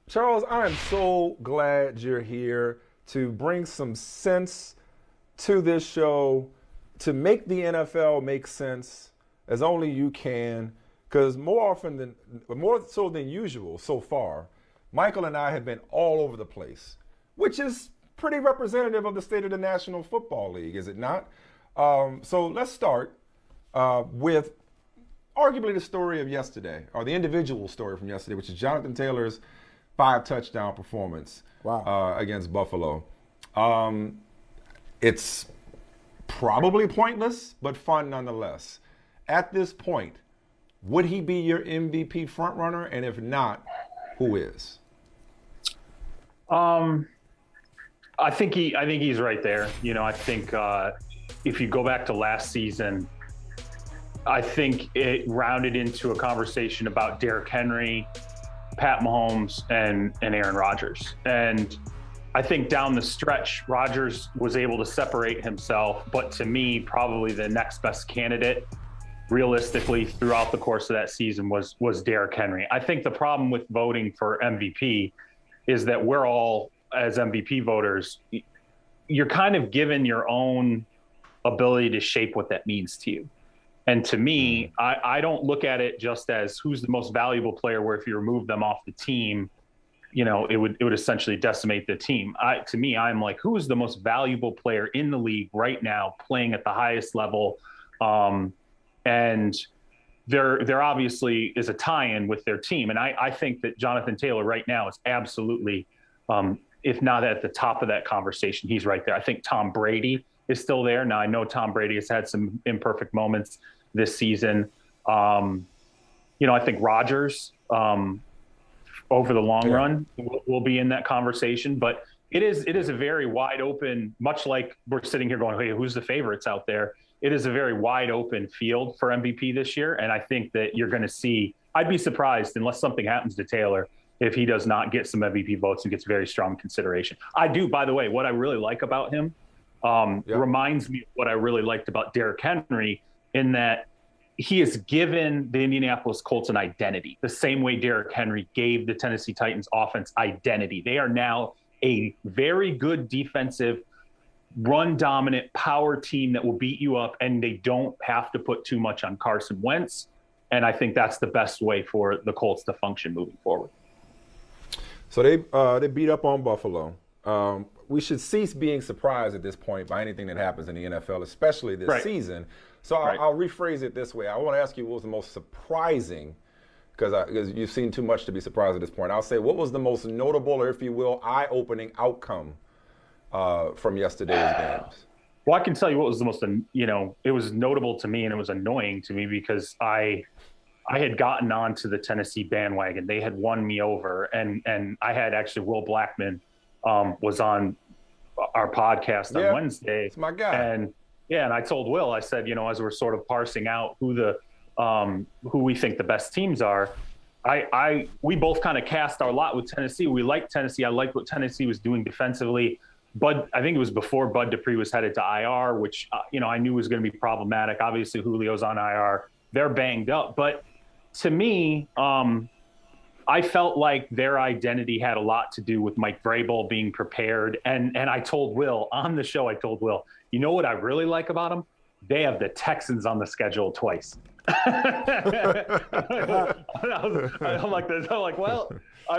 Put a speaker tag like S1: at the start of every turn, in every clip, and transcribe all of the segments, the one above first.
S1: Charles, I am so glad you're here to bring some sense to this show, to make the NFL make sense as only you can. Because more so than usual so far, Michael and I have been all over the place, which is pretty representative of the state of the National Football League, is it not? So let's start with arguably the story of yesterday, or the individual story from yesterday, which is Jonathan Taylor's 5 touchdown performance
S2: Wow.
S1: against Buffalo. It's probably pointless, but fun nonetheless. At this point, would he be your MVP frontrunner? And if not, who is?
S3: Um, I think he's right there. I think if you go back to last season, I think it rounded into a conversation about Derrick Henry, Pat Mahomes, and Aaron Rodgers. And I think down the stretch, Rodgers was able to separate himself, but to me, probably the next best candidate realistically throughout the course of that season was Derrick Henry. I think the problem with voting for MVP is that we're all, as MVP voters, you're kind of given your own ability to shape what that means to you. And to me, I don't look at it just as who's the most valuable player, where if you remove them off the team, it would essentially decimate the team. To me, I'm like, who is the most valuable player in the league right now playing at the highest level? And there obviously is a tie-in with their team. And I think that Jonathan Taylor right now is absolutely, if not at the top of that conversation, he's right there. I think Tom Brady is still there. Now, I know Tom Brady has had some imperfect moments this season. I think Rodgers, over the long run, will be in that conversation. But it is a very wide open, much like we're sitting here going, hey, who's the favorites out there? It is a very wide open field for MVP this year. And I think that you're going to see, I'd be surprised unless something happens to Taylor if he does not get some MVP votes and gets very strong consideration. I do, by the way, what I really like about him reminds me of what I really liked about Derrick Henry, in that he has given the Indianapolis Colts an identity, the same way Derrick Henry gave the Tennessee Titans offense identity. They are now a very good defensive, run-dominant power team that will beat you up, and they don't have to put too much on Carson Wentz. And I think that's the best way for the Colts to function moving forward.
S1: So they beat up on Buffalo. We should cease being surprised at this point by anything that happens in the NFL, especially this season. So I'll rephrase it this way. I want to ask you what was the most surprising, because you've seen too much to be surprised at this point. I'll say, what was the most notable, or if you will, eye-opening outcome from yesterday's games?
S3: Well, I can tell you what was the most, it was notable to me and it was annoying to me because I had gotten onto the Tennessee bandwagon. They had won me over, and I had actually Will Blackman was on our podcast on Wednesday.
S1: It's my guy.
S3: And I told Will, I said, as we're sort of parsing out who we think the best teams are, we both kind of cast our lot with Tennessee. We liked Tennessee. I liked what Tennessee was doing defensively. Bud, I think it was before Bud Dupree was headed to IR, which I knew was going to be problematic. Obviously, Julio's on IR. They're banged up. But to me, I felt like their identity had a lot to do with Mike Vrabel being prepared. And I told Will on the show, you know what I really like about them? They have the Texans on the schedule twice. I'm like, well,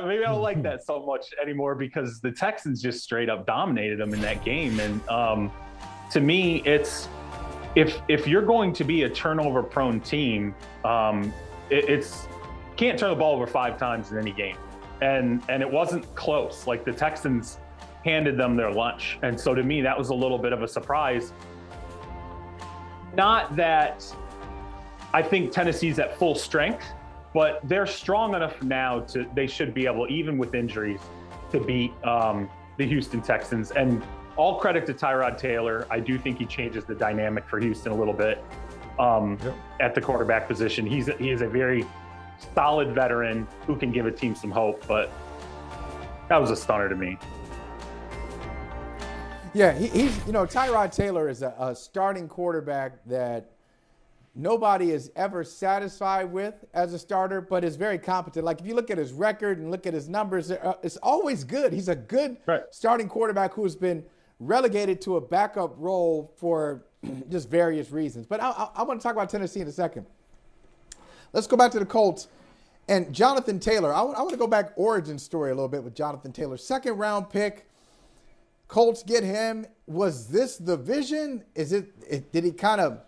S3: maybe I don't like that so much anymore, because the Texans just straight up dominated them in that game. And to me, it's if you're going to be a turnover prone team, it's can't turn the ball over 5 times in any game. And it wasn't close. Like, the Texans handed them their lunch. And so to me, that was a little bit of a surprise. Not that I think Tennessee's at full strength, but they're strong enough now they should be able, even with injuries, to beat the Houston Texans. And all credit to Tyrod Taylor. I do think he changes the dynamic for Houston a little bit at the quarterback position. He is a very solid veteran who can give a team some hope, but that was a stunner to me.
S2: Yeah, he's Tyrod Taylor is a starting quarterback that nobody is ever satisfied with as a starter, but is very competent. Like if you look at his record and look at his numbers, it's always good. He's a good starting quarterback who has been relegated to a backup role for just various reasons. But I want to talk about Tennessee in a second. Let's go back to the Colts and Jonathan Taylor. I want to go back origin story a little bit with Jonathan Taylor. 2nd round pick. Colts get him. Was this the vision? Did he kind of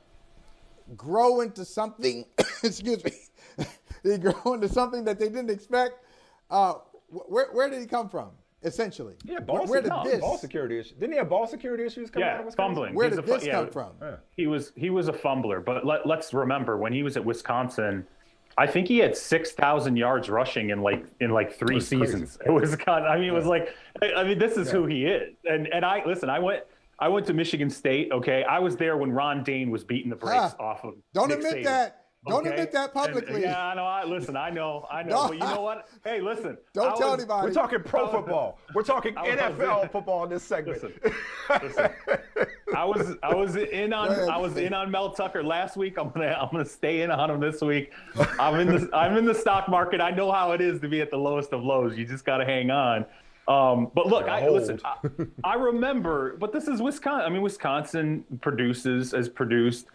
S2: grow into something? Excuse me. Did he grow into something that they didn't expect? Where did he come from? Essentially,
S1: ball security issues. Didn't he have ball security issues coming out of Wisconsin?
S3: Fumbling.
S2: Where did this come from?
S1: Yeah.
S3: He was a fumbler, but let's remember when he was at Wisconsin, I think he had 6,000 yards rushing in like 3 seasons. Crazy. It was kind of, it was like, this is who he is. And I went to Michigan State. Okay, I was there when Ron Dane was beating the brakes off of.
S2: Don't
S3: Nick
S2: admit
S3: Saban.
S2: that. Don't admit that publicly.
S3: And, I know. I know.
S2: No.
S3: But you know what? Hey, listen.
S2: Don't tell anybody.
S1: We're talking pro football. We're talking NFL football in this segment.
S3: Listen. I was in on Mel Tucker last week. I'm gonna stay in on him this week. I'm in the stock market. I know how it is to be at the lowest of lows. You just got to hang on. But look, I remember. But this is Wisconsin. Wisconsin has produced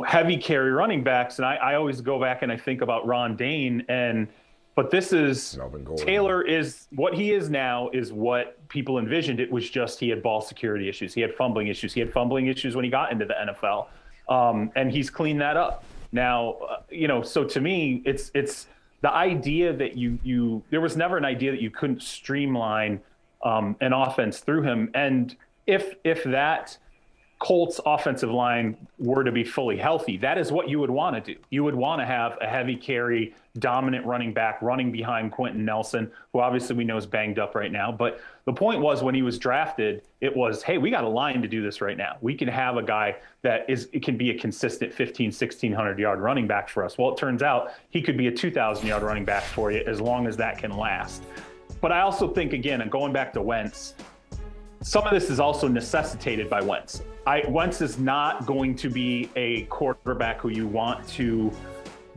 S3: heavy carry running backs. And I always go back and I think about Ron Dane. But this is Taylor is what he is now is what people envisioned. It was just he had ball security issues. He had fumbling issues. He had fumbling issues when he got into the NFL. And he's cleaned that up. Now, so to me, it's the idea that there was never an idea that you couldn't streamline an offense through him. And if that Colts offensive line were to be fully healthy, that is what you would want to do. You would want to have a heavy carry, dominant running back running behind Quentin Nelson, who obviously we know is banged up right now. But the point was when he was drafted, it was, hey, we got a line to do this right now. We can have a guy it can be a consistent 1,600 yard running back for us. Well, it turns out he could be a 2,000 yard running back for you as long as that can last. But I also think, again, and going back to Wentz, some of this is also necessitated by Wentz. Wentz is not going to be a quarterback who you want to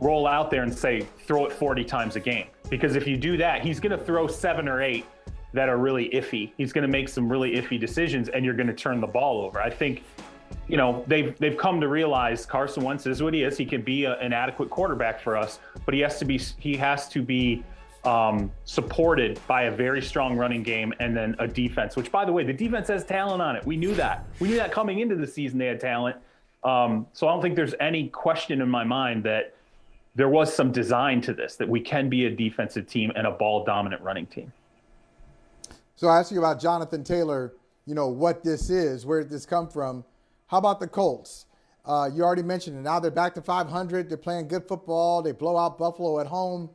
S3: roll out there and say, throw it 40 times a game. Because if you do that, he's going to throw 7 or 8 that are really iffy. He's going to make some really iffy decisions, and you're going to turn the ball over. I think, they've come to realize Carson Wentz is what he is. He can be an adequate quarterback for us, but he has to be supported by a very strong running game and then a defense, which, by the way, the defense has talent on it. We knew that. We knew that coming into the season they had talent. So I don't think there's any question in my mind that there was some design to this, that we can be a defensive team and a ball-dominant running team.
S2: So I asked you about Jonathan Taylor, what this is, where did this come from? How about the Colts? You already mentioned it. Now they're back to 500. They're playing good football. They blow out Buffalo at home.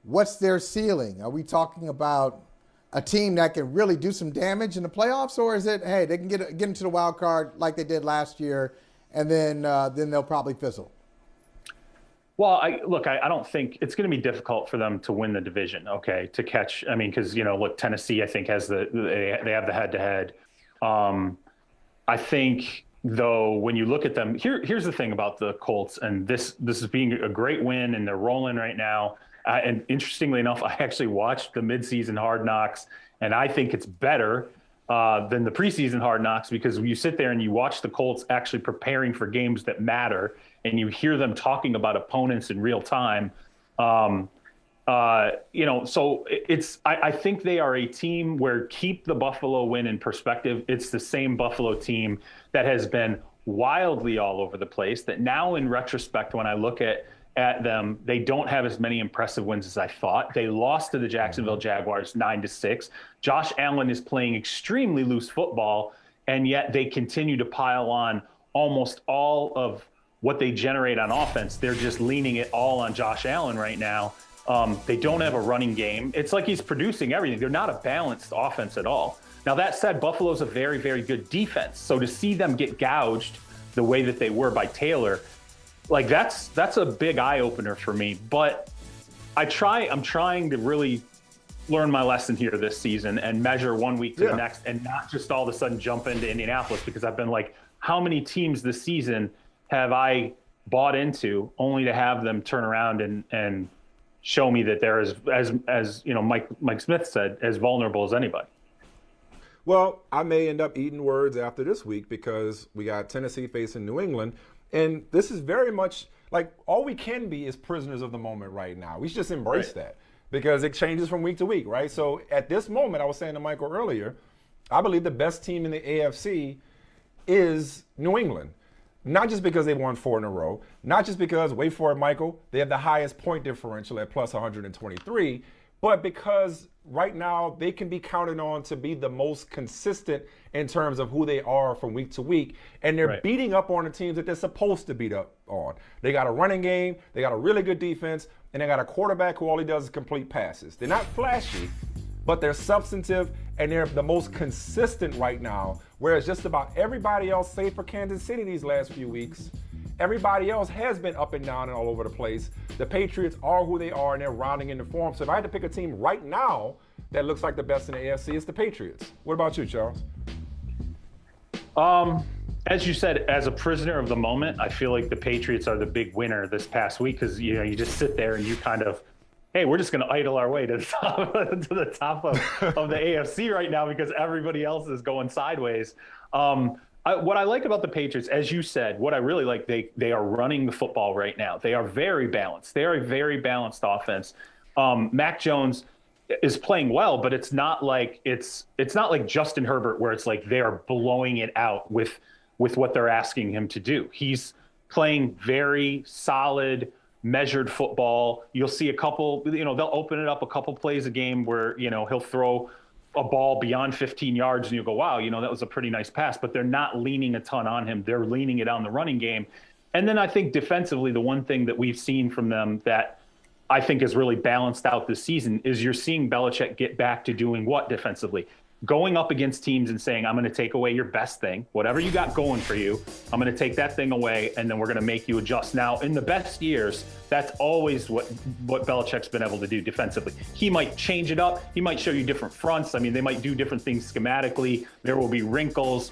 S2: What's their ceiling? Are we talking about a team that can really do some damage in the playoffs, or is it, hey, they can get into the wild card like they did last year, and then they'll probably fizzle?
S3: Well, I don't think it's going to be difficult for them to win the division. Okay, to catch. Because Tennessee, I think they have the head-to-head. I think, though, when you look at them, here's the thing about the Colts, and this is being a great win, and they're rolling right now. And interestingly enough, I actually watched the midseason Hard Knocks, and I think it's better than the preseason Hard Knocks, because when you sit there and you watch the Colts actually preparing for games that matter, and you hear them talking about opponents in real time, so I think they are a team where, keep the Buffalo win in perspective, it's the same Buffalo team that has been wildly all over the place, that now in retrospect, when I look at them, they don't have as many impressive wins as I thought. They lost to the Jacksonville Jaguars 9-6. Josh Allen is playing extremely loose football, and yet they continue to pile on almost all of what they generate on offense. They're just leaning it all on Josh Allen right now. They don't have a running game. It's like he's producing everything. They're not a balanced offense at all. Now, that said, Buffalo's a very, very good defense. So to see them get gouged the way that they were by Taylor, that's a big eye opener for me. But I'm trying to really learn my lesson here this season and measure 1 week to the next, and not just all of a sudden jump into Indianapolis, because I've been like, how many teams this season have I bought into, only to have them turn around and show me that they're as you know, Mike Smith said, as vulnerable as anybody.
S1: Well, I may end up eating words after this week because we got Tennessee facing New England. And this is very much like all we can be is prisoners of the moment right now. We should just embrace that because it changes from week to week, right? So at this moment, I was saying to Michael earlier, I believe the best team in the AFC is New England. Not just because they won 4 in a row, not just because, wait for it, Michael, they have the highest point differential at plus 123, but because right now they can be counted on to be the most consistent in terms of who they are from week to week, and they're beating up on the teams that they're supposed to beat up on. They got a running game, they got a really good defense, and they got a quarterback who all he does is complete passes. They're not flashy, but they're substantive, and they're the most consistent right now, whereas just about everybody else, save for Kansas City these last few weeks, everybody else has been up and down and all over the place. The Patriots are who they are, and they're rounding into form. So if I had to pick a team right now that looks like the best in the AFC, it's the Patriots. What about you, Charles?
S3: As you said, as a prisoner of the moment, I feel like the Patriots are the big winner this past week because, you know, you just sit there and you kind of, hey, we're just going to idle our way to the top of the AFC right now because everybody else is going sideways. What I like about the Patriots, as you said, what I really like, they are running the football right now. They are very balanced. They are a very balanced offense. Mac Jones is playing well, but it's not like Justin Herbert where it's like they are blowing it out with what they're asking him to do. He's playing very solid, measured football. You'll see a couple, you know, they'll open it up a couple plays a game where, you know, he'll throw a ball beyond 15 yards and you go, wow, you know, that was a pretty nice pass, but they're not leaning a ton on him. They're leaning it on the running game. And then I think defensively, the one thing that we've seen from them that I think is really balanced out this season is you're seeing Belichick get back to doing what defensively? Going up against teams and saying, I'm going to take away your best thing, whatever you got going for you, I'm going to take that thing away, and then we're going to make you adjust. Now, in the best years, that's always what Belichick's been able to do defensively. He might change it up. He might show you different fronts. I mean, they might do different things schematically. There will be wrinkles,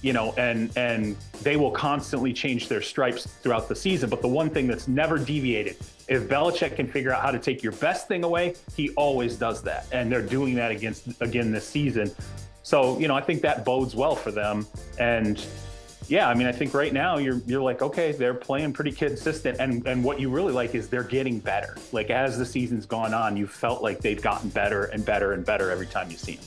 S3: you know, and they will constantly change their stripes throughout the season. But the one thing that's never deviated, if Belichick can figure out how to take your best thing away, he always does that. And they're doing that again this season. So, you know, I think that bodes well for them. And yeah, I mean, I think right now you're like, okay, they're playing pretty consistent. And what you really like is they're getting better. Like as the season's gone on, you felt like they've gotten better and better and better every time you see them.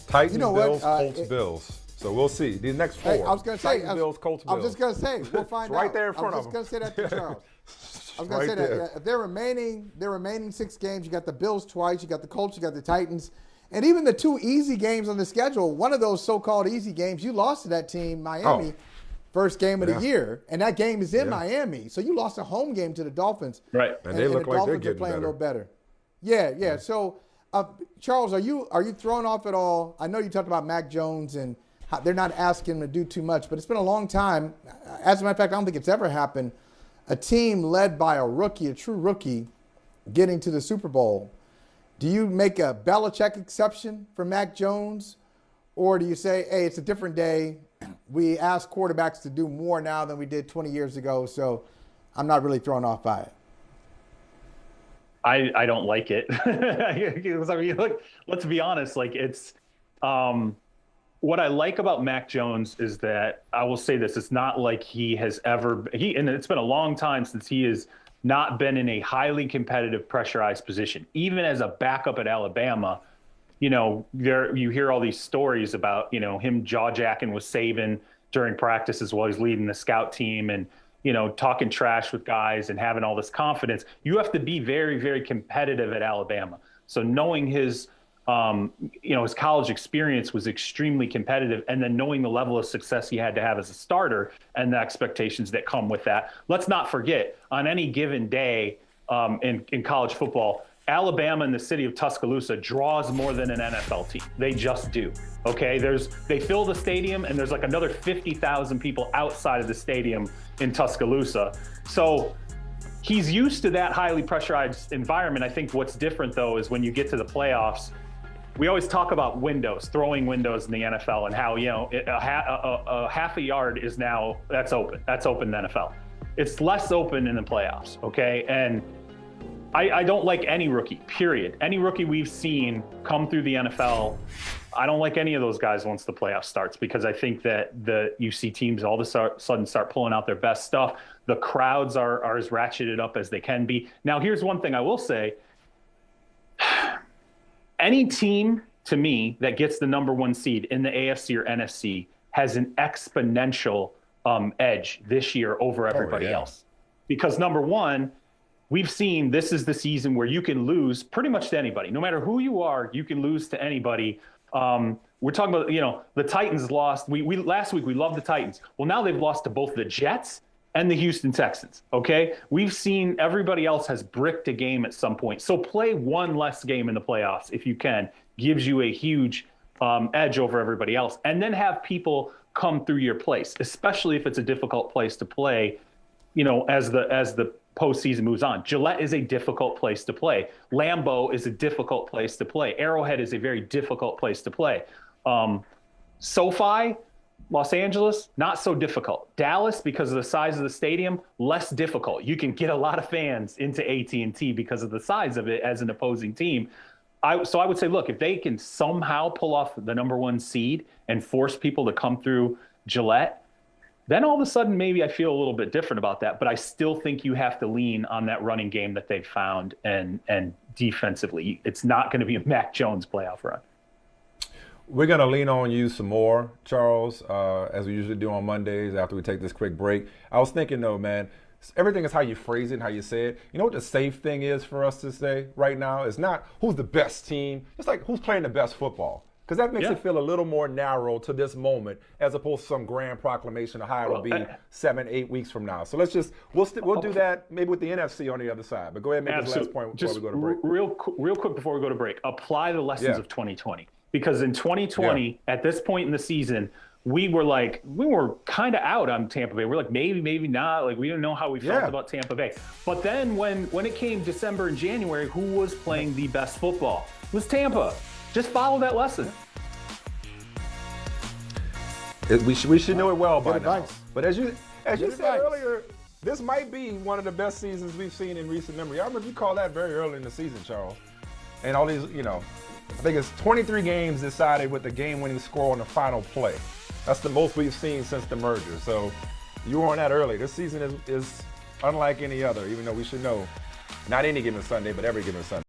S1: Titans, you know Bills, Colts, Bills. So we'll see. The next 4.
S2: Hey, I was going to say,
S1: Titans, Bills, Colts, Bills.
S2: I was just going to say, we'll find out.
S1: Right there in front of them.
S2: I was just going to say that to Charles. I was going to say that if they're remaining 6 games, you got the Bills twice, you got the Colts, you got the Titans, and even the 2 easy games on the schedule. One of those so-called easy games, you lost to that team, Miami, first game of the year, and that game is in Miami. So you lost a home game to the Dolphins,
S1: right? And they look
S2: the
S1: like
S2: Dolphins
S1: they're getting
S2: playing
S1: better.
S2: a little better. Yeah. So, Charles, are you thrown off at all? I know you talked about Mac Jones and how they're not asking him to do too much, but it's been a long time. As a matter of fact, I don't think it's ever happened. A team led by a rookie, a true rookie, getting to the Super Bowl. Do you make a Belichick exception for Mac Jones? Or do you say, hey, it's a different day. We ask quarterbacks to do more now than we did 20 years ago, so I'm not really thrown off by it.
S3: I don't like it. I mean, look, let's be honest. Like it's what I like about Mac Jones is that I will say this: it's not like he has ever and it's been a long time since he has not been in a highly competitive, pressurized position. Even as a backup at Alabama, you know, you hear all these stories about, you know, him jaw-jacking with Saban during practices while he's leading the scout team and, you know, talking trash with guys and having all this confidence. You have to be very, very competitive at Alabama. So knowing his, you know, his college experience was extremely competitive, and then knowing the level of success he had to have as a starter and the expectations that come with that. Let's not forget, on any given day in college football, Alabama and the city of Tuscaloosa draws more than an NFL team. They just do. Okay, they fill the stadium, and there's like another 50,000 people outside of the stadium in Tuscaloosa. So he's used to that highly pressurized environment. I think what's different though is when you get to the playoffs, we always talk about windows, throwing windows in the NFL, and how, you know, a half a yard is now, that's open in the NFL. It's less open in the playoffs, okay? And I don't like any rookie, period. Any rookie we've seen come through the NFL, I don't like any of those guys once the playoff starts, because I think that you see teams all of a sudden start pulling out their best stuff. The crowds are as ratcheted up as they can be. Now, here's one thing I will say. Any team, to me, that gets the number 1 seed in the AFC or NFC has an exponential edge this year over everybody else. Because number 1, we've seen this is the season where you can lose pretty much to anybody. No matter who you are, you can lose to anybody. We're talking about, the Titans lost. We last week, we loved the Titans. Well, now they've lost to both the Jets and the Houston Texans, okay? We've seen everybody else has bricked a game at some point. So play one less game in the playoffs if you can. Gives you a huge edge over everybody else. And then have people come through your place, especially if it's a difficult place to play, as the postseason moves on. Gillette is a difficult place to play. Lambeau is a difficult place to play. Arrowhead is a very difficult place to play. SoFi, Los Angeles, not so difficult. Dallas, because of the size of the stadium, less difficult. You can get a lot of fans into AT&T because of the size of it as an opposing team. So I would say, look, if they can somehow pull off the number 1 seed and force people to come through Gillette, then all of a sudden maybe I feel a little bit different about that. But I still think you have to lean on that running game that they've found, and defensively. It's not going to be a Mac Jones playoff run.
S1: We're going to lean on you some more, Charles, as we usually do on Mondays after we take this quick break. I was thinking, though, man, everything is how you phrase it and how you say it. You know what the safe thing is for us to say right now? It's not who's the best team. It's like who's playing the best football. Because that makes it feel a little more narrow to this moment as opposed to some grand proclamation of how it'll be 7-8 weeks from now. So we'll do that maybe with the NFC on the other side. But go ahead and make this last point before we go to break.
S3: Real quick before we go to break, apply the lessons of 2020. Because in 2020, at this point in the season, we were kind of out on Tampa Bay. We're like, maybe not. Like, we didn't know how we felt about Tampa Bay. But then when it came December and January, who was playing the best football? It was Tampa. Just follow that lesson.
S1: We should know it well by now.
S2: Advice.
S1: But as you said earlier, this might be one of the best seasons we've seen in recent memory. I remember you called that very early in the season, Charles. And all these, I think it's 23 games decided with the game-winning score on the final play. That's the most we've seen since the merger. So you were on that early. This season is unlike any other, even though we should know not any given Sunday, but every given Sunday.